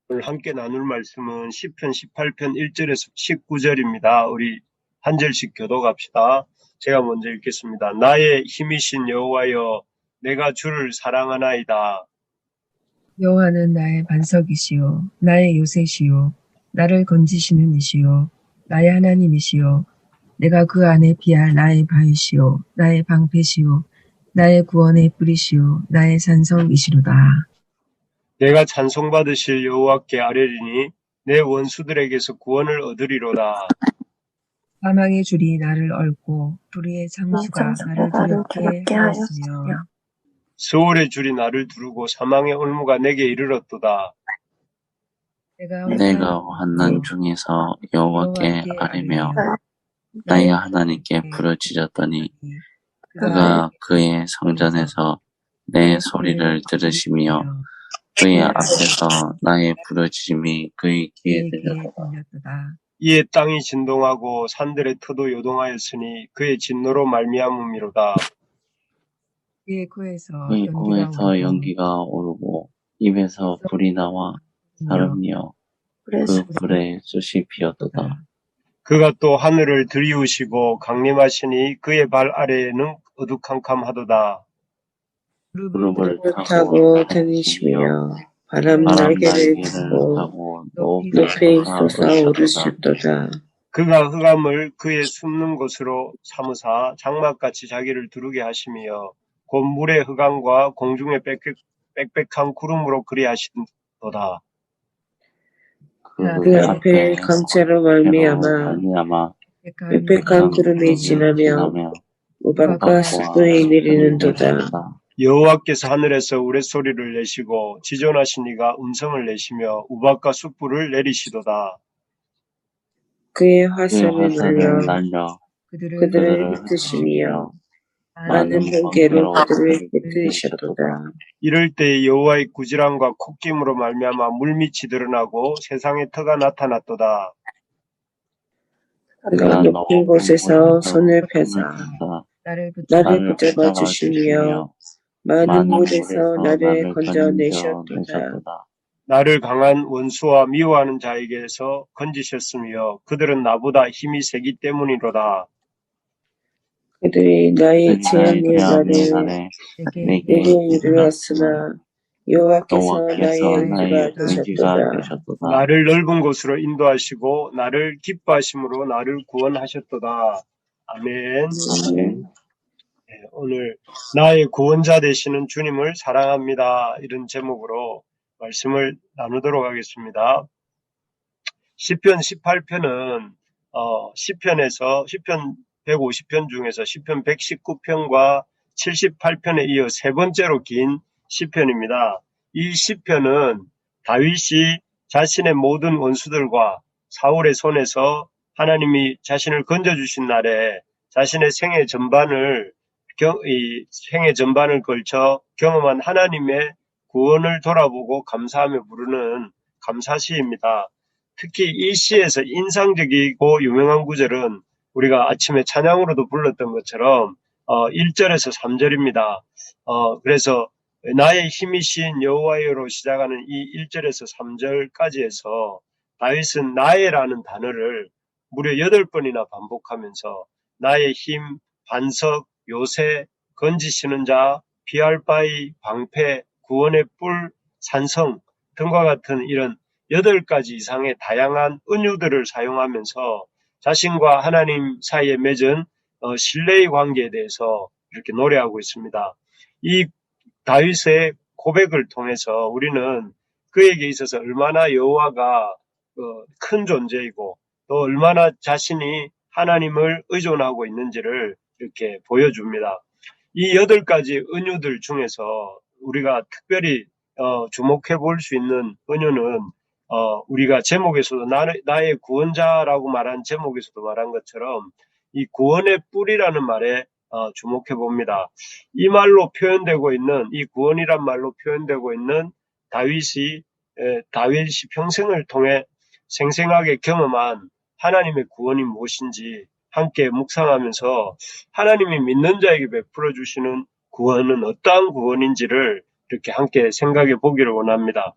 오늘 함께 나눌 말씀은 시편 18편 1절에서 19절입니다. 우리 한 절씩 교독합시다. 제가 먼저 읽겠습니다. 나의 힘이신 여호와여, 내가 주를 사랑하나이다. 여호와는 나의 반석이시요 나의 요새시요 나를 건지시는 이시요 나의 하나님이시요 내가 그 안에 피할 나의 바위시요 나의 방패시요 나의 구원의 뿌리시요 나의 산성이시로다. 내가 찬송받으실 여호와께 아뢰리니 내 원수들에게서 구원을 얻으리로다. 사망의 줄이 나를 얽고 불의의 창수가 나를 두렵게 하였으며 스올의 줄이 나를 두르고 사망의 올무가 내게 이르렀도다. 내가 환난 중에서 여호와께 아뢰며 나의 하나님께 부르짖었더니 그가 그의 성전에서 내 소리를 들으시며 그의 앞에서 나의 부르짖음이 그의 귀에 들렸도다. 이에 땅이 진동하고 산들의 터도 요동하였으니 그의 진노로 말미암음이로다. 그의 코에서 연기가 오르고 입에서 불이 나와 사름이여 그 불에 숯이 피었도다. 그가 또 하늘을 들이우시고 강림하시니 그의 발 아래에는 어두캄캄하도다. 구름을 타고 다니시며 바람 날개를 타고 높이 솟아오르셨도다. 그가 흑암을 그의 숨는 곳으로 삼으사 장막같이 자기를 두르게 하시며 곧 물의 흑암과 공중의 빽빽한 구름으로 그리하신도다. 그 앞에 강체로 말미암아 빽빽한 구름이 지나며 우박과 숯불이 내리는도다. 여호와께서 하늘에서 우레소리를 내시고 지존하신 이가 음성을 내시며 우박과 숯불을 내리시도다. 그의 화살을 날려 그들을 흩으시며 많은 번개로 그들을 흩으셨도다. 이럴 때 여호와의 구질함과 콧김으로 말미암아 물밑이 드러나고 세상의 터가 나타났도다. 그가 높은 곳에서 손을 펴사 나를 붙잡아 주시며 많은 물에서 나를 건져내셨도다. 나를 강한 원수와 미워하는 자에게서 건지셨으며 그들은 나보다 힘이 세기 때문이로다. 그들이 나의 재앙의 날에 내게 이르렀으나 여호와께서 나의 의지가 되셨도다. 나를 넓은 곳으로 인도하시고 나를 기뻐하심으로 나를 구원하셨도다. 아멘. 네, 오늘 나의 구원자 되시는 주님을 사랑합니다. 이런 제목으로 말씀을 나누도록 하겠습니다. 시편 18편은 시편에서 시편 150편 중에서 시편 119편과 78편에 이어 세 번째로 긴 시편입니다. 이 시편은 다윗이 자신의 모든 원수들과 사울의 손에서 하나님이 자신을 건져주신 날에 자신의 생애 전반을 걸쳐 경험한 하나님의 구원을 돌아보고 감사하며 부르는 감사시입니다. 특히 이 시에서 인상적이고 유명한 구절은 우리가 아침에 찬양으로도 불렀던 것처럼 1절에서 3절입니다. 그래서 나의 힘이신 여호와여로 시작하는 이 1절에서 3절까지 해서 다윗은 나의라는 단어를 무려 8번이나 반복하면서 나의 힘, 반석, 요새, 건지시는 자, 피할 바위, 방패, 구원의 뿔, 산성 등과 같은 이런 8가지 이상의 다양한 은유들을 사용하면서 자신과 하나님 사이에 맺은 신뢰의 관계에 대해서 이렇게 노래하고 있습니다. 이 다윗의 고백을 통해서 우리는 그에게 있어서 얼마나 여호와가 큰 존재이고 또 얼마나 자신이 하나님을 의존하고 있는지를 이렇게 보여줍니다. 이 8가지 은유들 중에서 우리가 특별히 주목해 볼 수 있는 은유는 우리가 제목에서도 나의 구원자라고 말한 제목에서도 말한 것처럼 이 구원의 뿔이라는 말에 주목해 봅니다. 이 말로 표현되고 있는 이 구원이란 말로 표현되고 있는 다윗이 평생을 통해 생생하게 경험한 하나님의 구원이 무엇인지 함께 묵상하면서 하나님이 믿는 자에게 베풀어 주시는 구원은 어떠한 구원인지를 이렇게 함께 생각해 보기를 원합니다.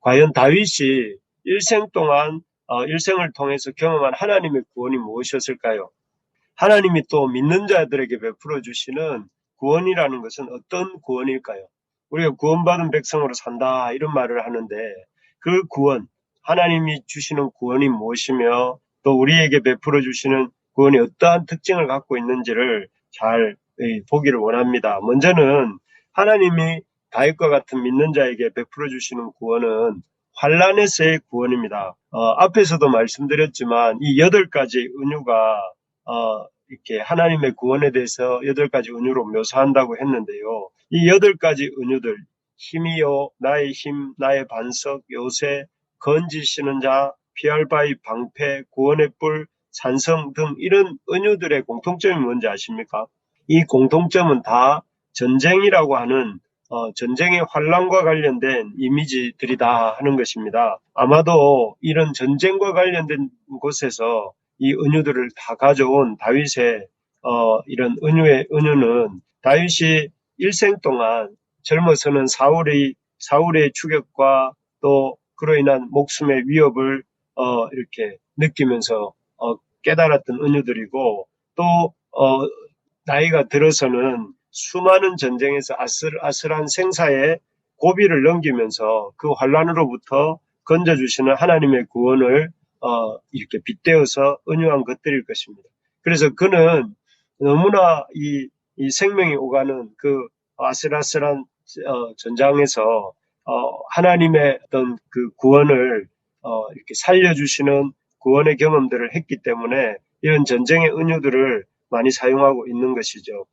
과연 다윗이 일생 동안 일생을 통해서 경험한 하나님의 구원이 무엇이었을까요? 하나님이 또 믿는 자들에게 베풀어 주시는 구원이라는 것은 어떤 구원일까요? 우리가 구원받은 백성으로 산다 이런 말을 하는데 그 구원, 하나님이 주시는 구원이 무엇이며 또 우리에게 베풀어 주시는 구원이 어떠한 특징을 갖고 있는지를 잘 보기를 원합니다. 먼저는 하나님이 다윗과 같은 믿는 자에게 베풀어 주시는 구원은 환난에서의 구원입니다. 앞에서도 말씀드렸지만 이 8가지 은유가 이렇게 하나님의 구원에 대해서 8가지 은유로 묘사한다고 했는데요. 이 8가지 은유들, 힘이요, 나의 힘, 나의 반석, 요새, 건지시는 자, 피할 바위, 방패, 구원의 뿔, 산성 등 이런 은유들의 공통점이 뭔지 아십니까? 이 공통점은 다 전쟁이라고 하는 전쟁의 환란과 관련된 이미지들이다 하는 것입니다. 아마도 이런 전쟁과 관련된 곳에서 이 은유들을 다 가져온 다윗의 이런 은유는 다윗이 일생 동안 젊어서는 사울의 추격과 또 그로 인한 목숨의 위협을 이렇게 느끼면서 깨달았던 은유들이고 또 나이가 들어서는 수많은 전쟁에서 아슬아슬한 생사의 고비를 넘기면서 그 환란으로부터 건져주시는 하나님의 구원을 이렇게 빗대어서 은유한 것들일 것입니다. 그래서 그는 너무나 이 생명이 오가는 그 아슬아슬한 전장에서 하나님의 어떤 그 구원을 이렇게 살려주시는 구원의 경험들을 했기 때문에 이런 전쟁의 은유들을 많이 사용하고 있는 것이죠.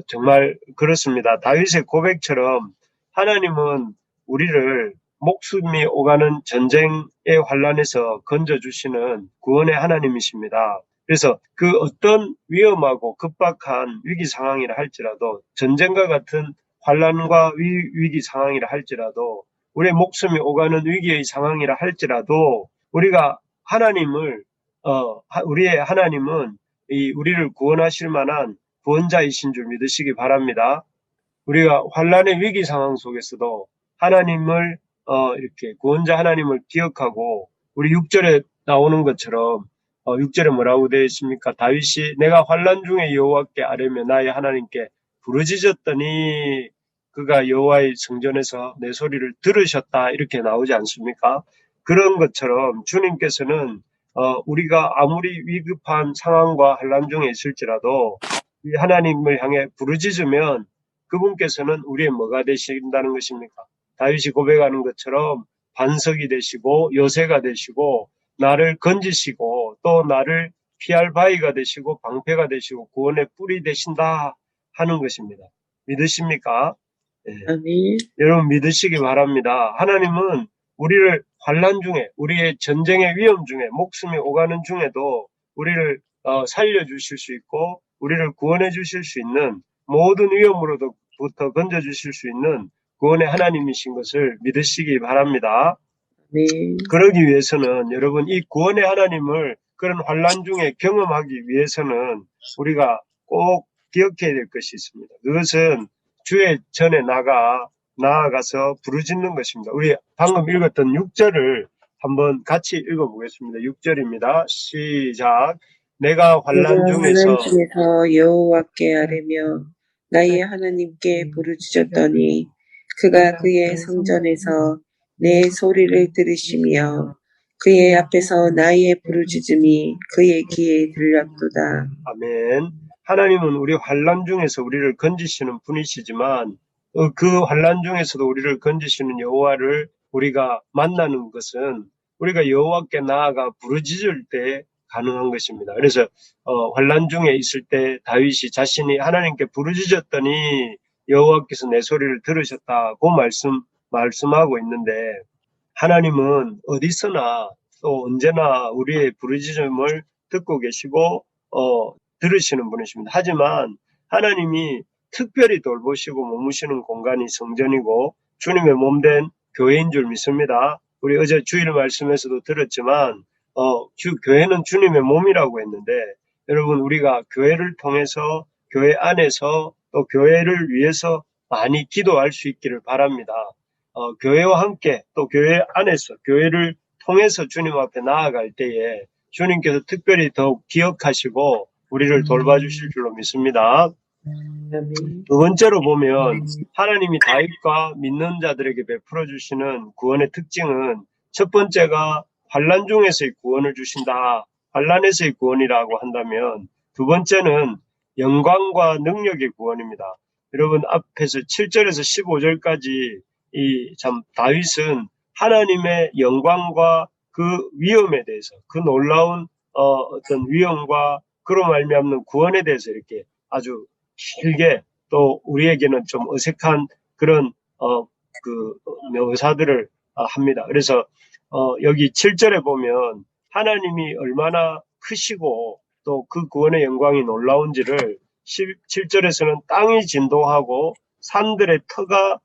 정말 그렇습니다. 다윗의 고백처럼 하나님은 우리를 목숨이 오가는 전쟁의 환란에서 건져주시는 구원의 하나님이십니다. 그래서 그 어떤 위험하고 급박한 위기 상황이라 할지라도 전쟁과 같은 환란과 위기 상황이라 할지라도 우리의 목숨이 오가는 위기의 상황이라 할지라도 우리가 우리의 하나님은 우리를 구원하실 만한 구원자이신 줄 믿으시기 바랍니다. 우리가 환란의 위기 상황 속에서도 하나님을 이렇게 구원자 하나님을 기억하고 우리 6절에 나오는 것처럼 6절에 뭐라고 되어 있습니까? 다윗이 내가 환란 중에 여호와께 아뢰며 나의 하나님께 부르짖었더니 그가 여호와의 성전에서 내 소리를 들으셨다 이렇게 나오지 않습니까? 그런 것처럼 주님께서는 우리가 아무리 위급한 상황과 환란 중에 있을지라도 이 하나님을 향해 부르짖으면 그분께서는 우리의 뭐가 되신다는 것입니까? 다윗이 고백하는 것처럼 반석이 되시고 요새가 되시고 나를 건지시고 또 나를 피할 바위가 되시고 방패가 되시고 구원의 뿔이 되신다 하는 것입니다. 믿으십니까? 네. 아멘. 여러분 믿으시기 바랍니다. 하나님은 우리를 환난 중에 우리의 전쟁의 위험 중에 목숨이 오가는 중에도 우리를 살려주실 수 있고 우리를 구원해 주실 수 있는 모든 위험으로부터 건져주실 수 있는 구원의 하나님이신 것을 믿으시기 바랍니다. 네. 그러기 위해서는 여러분 이 구원의 하나님을 그런 환난 중에 경험하기 위해서는 우리가 꼭 기억해야 될 것이 있습니다. 그것은 주의 전에 나아가서 부르짖는 것입니다. 우리 방금 읽었던 6절을 한번 같이 읽어보겠습니다. 6절입니다. 시작. 내가 환난 중에서 여호와께 아뢰며 나의 하나님께 부르짖었더니 그가 그의 성전에서 내 소리를 들으시며 그의 앞에서 나의 부르짖음이 그의 귀에 들렸도다. 아멘. 하나님은 우리 환난 중에서 우리를 건지시는 분이시지만 그 환난 중에서도 우리를 건지시는 여호와를 우리가 만나는 것은 우리가 여호와께 나아가 부르짖을 때 가능한 것입니다. 그래서 환난 중에 있을 때 다윗이 자신이 하나님께 부르짖었더니 여호와께서 내 소리를 들으셨다고 말씀하고 있는데 하나님은 어디서나 또 언제나 우리의 부르짖음을 듣고 계시고 들으시는 분이십니다. 하지만 하나님이 특별히 돌보시고 머무시는 공간이 성전이고 주님의 몸된 교회인 줄 믿습니다. 우리 어제 주일 말씀에서도 들었지만 교회는 주님의 몸이라고 했는데 여러분 우리가 교회를 통해서 교회 안에서 또 교회를 위해서 많이 기도할 수 있기를 바랍니다. 교회와 함께 또 교회 안에서 교회를 통해서 주님 앞에 나아갈 때에 주님께서 특별히 더욱 기억하시고 우리를 돌봐주실 줄로 믿습니다. 아멘. 두 번째로 보면 하나님이 다윗과 믿는 자들에게 베풀어 주시는 구원의 특징은 첫 번째가 환난 중에서의 구원을 주신다. 환난에서의 구원이라고 한다면 두 번째는 영광과 능력의 구원입니다. 여러분 앞에서 7절에서 15절까지 이 참 다윗은 하나님의 영광과 그 위엄에 대해서 그 놀라운 어떤 위엄과 그로 말미암는 구원에 대해서 이렇게 아주 길게 또 우리에게는 좀 어색한 그런 그 묘사들을 합니다. 그래서 여기 7절에 보면 하나님이 얼마나 크시고 또 그 구원의 영광이 놀라운지를 7절에서는 땅이 진동하고 산들의 터가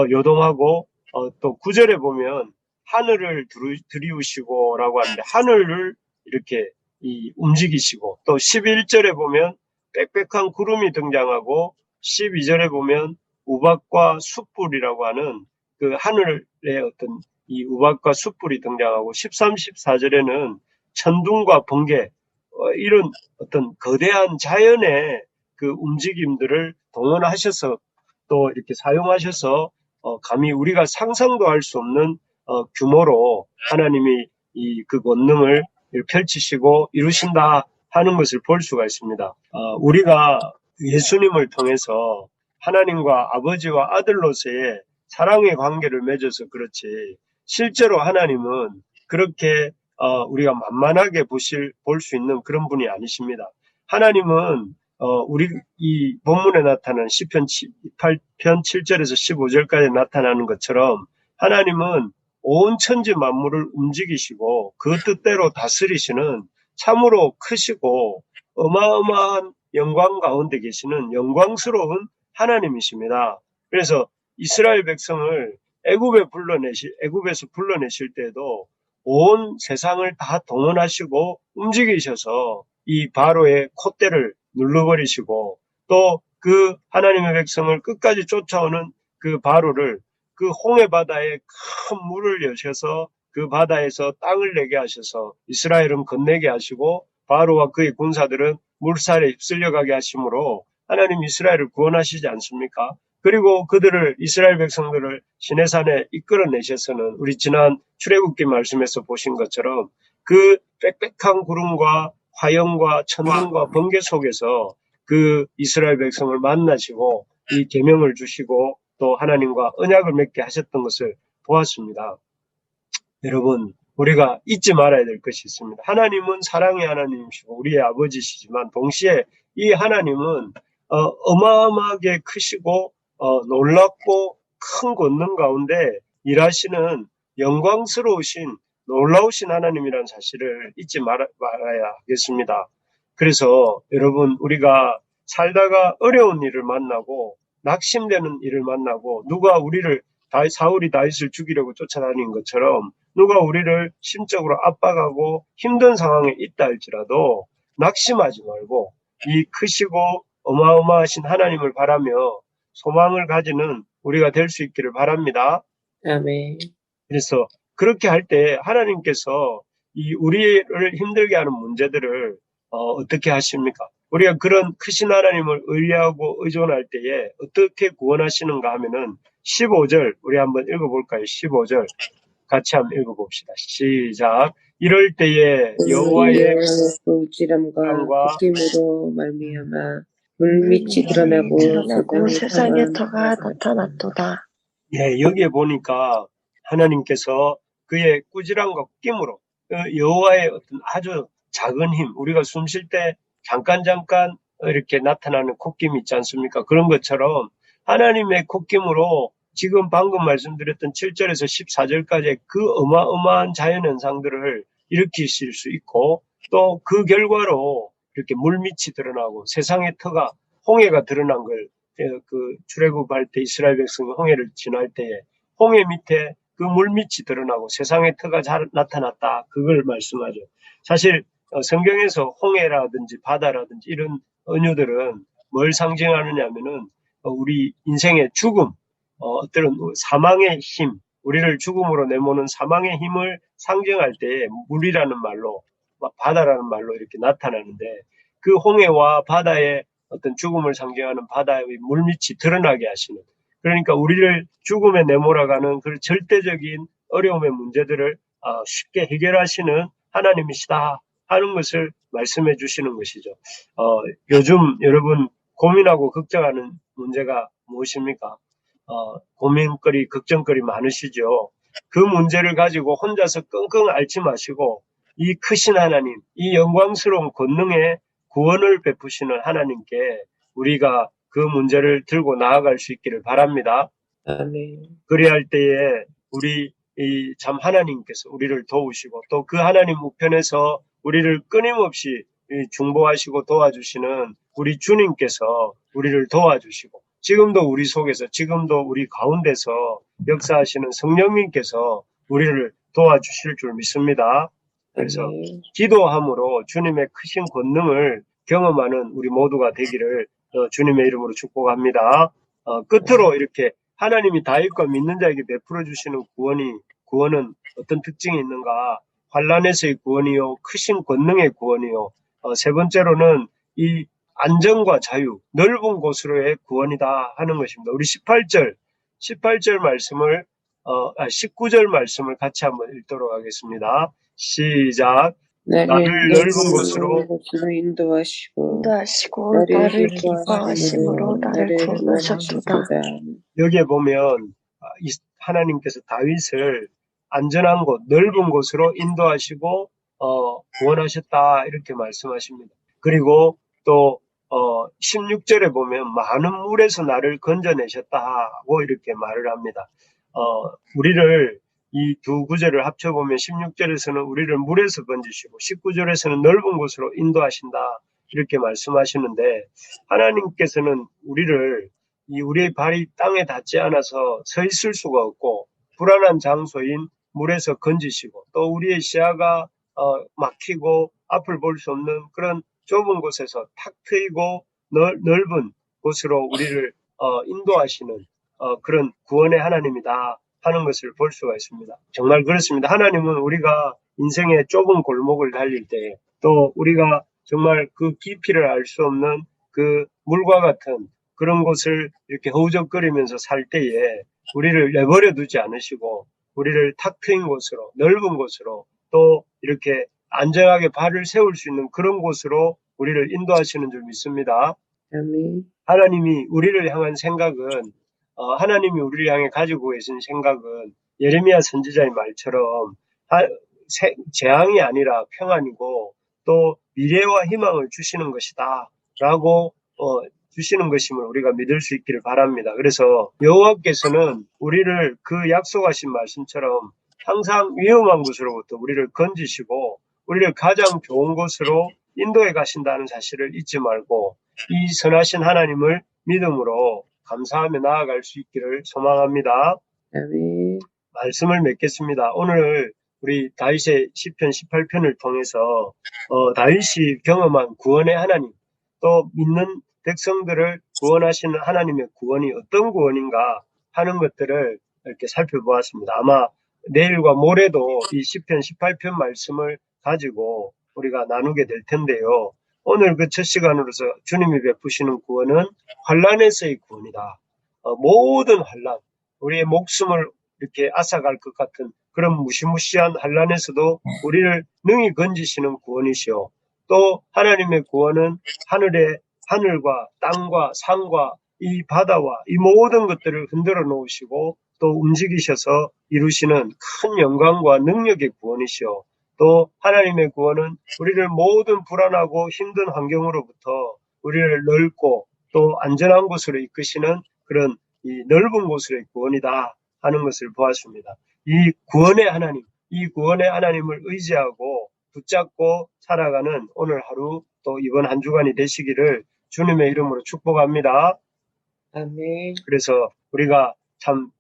요동하고 또 9절에 보면 하늘을 들이우시고라고 하는데 하늘을 이렇게 움직이시고 또 11절에 보면 빽빽한 구름이 등장하고 12절에 보면 우박과 숯불이라고 하는 그 하늘의 어떤 이 우박과 숯불이 등장하고 13, 14절에는 천둥과 번개 이런 어떤 거대한 자연의 그 움직임들을 동원하셔서 또 이렇게 사용하셔서 감히 우리가 상상도 할 수 없는 규모로 하나님이 이 그 권능을 펼치시고 이루신다 하는 것을 볼 수가 있습니다. 우리가 예수님을 통해서 하나님과 아버지와 아들로서의 사랑의 관계를 맺어서 그렇지 실제로 하나님은 그렇게 우리가 만만하게 볼 수 있는 그런 분이 아니십니다. 하나님은 우리 이 본문에 나타난 시편 8편 7절에서 15절까지 나타나는 것처럼 하나님은 온 천지 만물을 움직이시고 그 뜻대로 다스리시는 참으로 크시고 어마어마한 영광 가운데 계시는 영광스러운 하나님이십니다. 그래서 이스라엘 백성을 애굽에서 불러내실 때에도 온 세상을 다 동원하시고 움직이셔서 이 바로의 콧대를 눌러버리시고 또 그 하나님의 백성을 끝까지 쫓아오는 그 바로를 그 홍해 바다에 큰 물을 여셔서 그 바다에서 땅을 내게 하셔서 이스라엘은 건네게 하시고 바로와 그의 군사들은 물살에 휩쓸려 가게 하심으로 하나님 이스라엘을 구원하시지 않습니까? 그리고 그들을 이스라엘 백성들을 시내산에 이끌어내셔서는 우리 지난 출애굽기 말씀에서 보신 것처럼 그 빽빽한 구름과 화염과 천둥과 번개 속에서 그 이스라엘 백성을 만나시고 이 계명을 주시고 또 하나님과 언약을 맺게 하셨던 것을 보았습니다. 여러분 우리가 잊지 말아야 될 것이 있습니다. 하나님은 사랑의 하나님이시고 우리의 아버지시지만 동시에 이 하나님은 어마어마하게 크시고 놀랍고 큰 권능 가운데 일하시는 영광스러우신 놀라우신 하나님이라는 사실을 잊지 말아야 하겠습니다. 그래서 여러분 우리가 살다가 어려운 일을 만나고 낙심되는 일을 만나고 누가 우리를 사울이 다윗을 죽이려고 쫓아다닌 것처럼 누가 우리를 심적으로 압박하고 힘든 상황에 있다 할지라도 낙심하지 말고 이 크시고 어마어마하신 하나님을 바라며 소망을 가지는 우리가 될 수 있기를 바랍니다. 아멘. 그래서 그렇게 할 때 하나님께서 이 우리를 힘들게 하는 문제들을 어떻게 하십니까? 우리가 그런 크신 하나님을 의뢰하고 의존할 때에 어떻게 구원하시는가 하면은 15절 우리 한번 읽어볼까요? 15절 같이 한번 읽어봅시다. 시작. 이럴 때에 여호와의 울지람과 콧김으로 말미암아 물밑이 드러나고 세상의 터가 나타났도다. 예, 여기에 보니까 하나님께서 그의 꾸지람과 낌으로 여호와의 어떤 아주 작은 힘, 우리가 숨 쉴 때 잠깐 이렇게 나타나는 콧김이 있지 않습니까? 그런 것처럼 하나님의 콧김으로 지금 방금 말씀드렸던 7절에서 14절까지의 그 어마어마한 자연현상들을 일으키실 수 있고 또 그 결과로 이렇게 물밑이 드러나고 세상의 터가 홍해가 드러난 걸 그 출애굽할 때 이스라엘 백성이 홍해를 지날 때에 홍해 밑에 그 물밑이 드러나고 세상의 터가 잘 나타났다. 그걸 말씀하죠. 사실 성경에서 홍해라든지 바다라든지 이런 은유들은 뭘 상징하느냐면은 우리 인생의 죽음, 어떤 사망의 힘, 우리를 죽음으로 내모는 사망의 힘을 상징할 때에 물이라는 말로, 바다라는 말로 이렇게 나타나는데, 그 홍해와 바다의 어떤 죽음을 상징하는 바다의 물밑이 드러나게 하시는, 그러니까 우리를 죽음에 내몰아가는 그 절대적인 어려움의 문제들을 쉽게 해결하시는 하나님이시다 하는 것을 말씀해 주시는 것이죠. 요즘 여러분 고민하고 걱정하는 문제가 무엇입니까? 고민거리, 걱정거리 많으시죠? 그 문제를 가지고 혼자서 끙끙 앓지 마시고 이 크신 하나님, 이 영광스러운 권능의 구원을 베푸시는 하나님께 우리가 그 문제를 들고 나아갈 수 있기를 바랍니다. 아멘. 그리할 때에 우리 참 하나님께서 우리를 도우시고 또 그 하나님 우편에서 우리를 끊임없이 중보하시고 도와주시는 우리 주님께서 우리를 도와주시고 지금도 우리 속에서 지금도 우리 가운데서 역사하시는 성령님께서 우리를 도와주실 줄 믿습니다. 그래서 아멘. 기도함으로 주님의 크신 권능을 경험하는 우리 모두가 되기를 주님의 이름으로 축복합니다. 끝으로 이렇게 하나님이 다윗과 믿는 자에게 베풀어 주시는 구원은 어떤 특징이 있는가? 환난에서의 구원이요, 크신 권능의 구원이요. 세 번째로는 이 안정과 자유, 넓은 곳으로의 구원이다 하는 것입니다. 우리 18절 말씀을 19절 말씀을 같이 한번 읽도록 하겠습니다. 시작. 나를 넓은 곳으로 인도하시고 나를 기뻐하심으로 나를 부르셨도다. 여기에 보면 하나님께서 다윗을 안전한 곳, 넓은 곳으로 인도하시고 구원하셨다 이렇게 말씀하십니다. 그리고 또 16절에 보면 많은 물에서 나를 건져내셨다고 이렇게 말을 합니다. 우리를 이 두 구절을 합쳐보면 16절에서는 우리를 물에서 건지시고 19절에서는 넓은 곳으로 인도하신다 이렇게 말씀하시는데 하나님께서는 우리의 발이 땅에 닿지 않아서 서 있을 수가 없고 불안한 장소인 물에서 건지시고 또 우리의 시야가 막히고 앞을 볼 수 없는 그런 좁은 곳에서 탁 트이고 넓은 곳으로 우리를 인도하시는 그런 구원의 하나님이다 하는 것을 볼 수가 있습니다. 정말 그렇습니다. 하나님은 우리가 인생의 좁은 골목을 달릴 때 또 우리가 정말 그 깊이를 알 수 없는 그 물과 같은 그런 곳을 이렇게 허우적거리면서 살 때에 우리를 내버려 두지 않으시고 우리를 탁 트인 곳으로 넓은 곳으로 또 이렇게 안전하게 발을 세울 수 있는 그런 곳으로 우리를 인도하시는 줄 믿습니다. 아멘. 하나님이 우리를 향한 생각은 하나님이 우리를 향해 가지고 계신 생각은 예레미야 선지자의 말처럼 재앙이 아니라 평안이고 또 미래와 희망을 주시는 것이다 라고 주시는 것임을 우리가 믿을 수 있기를 바랍니다. 그래서 여호와께서는 우리를 그 약속하신 말씀처럼 항상 위험한 곳으로부터 우리를 건지시고 우리를 가장 좋은 곳으로 인도해 가신다는 사실을 잊지 말고 이 선하신 하나님을 믿음으로 감사하며 나아갈 수 있기를 소망합니다. 아멘. 말씀을 맺겠습니다. 오늘 우리 다윗의 시편 18편을 통해서 다윗이 경험한 구원의 하나님, 또 믿는 백성들을 구원하시는 하나님의 구원이 어떤 구원인가 하는 것들을 이렇게 살펴보았습니다. 아마 내일과 모레도 이 시편 18편 말씀을 가지고 우리가 나누게 될 텐데요. 오늘 그 첫 시간으로서 주님이 베푸시는 구원은 환난에서의 구원이다. 모든 환난, 우리의 목숨을 이렇게 앗아갈 것 같은 그런 무시무시한 환난에서도 우리를 능히 건지시는 구원이시오. 또 하나님의 구원은 하늘과 땅과 산과 이 바다와 이 모든 것들을 흔들어 놓으시고 또 움직이셔서 이루시는 큰 영광과 능력의 구원이시오. 또 하나님의 구원은 우리를 모든 불안하고 힘든 환경으로부터 우리를 넓고 또 안전한 곳으로 이끄시는 그런 이 넓은 곳으로의 구원이다 하는 것을 보았습니다. 이 구원의 하나님을 의지하고 붙잡고 살아가는 오늘 하루 또 이번 한 주간이 되시기를 주님의 이름으로 축복합니다. 아멘. 그래서 우리가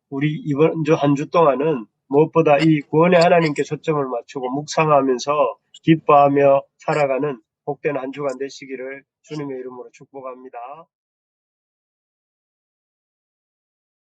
우리 이번 주 한 주 동안은 무엇보다 이 구원의 하나님께 초점을 맞추고 묵상하면서 기뻐하며 살아가는 복된 한 주간 되시기를 주님의 이름으로 축복합니다.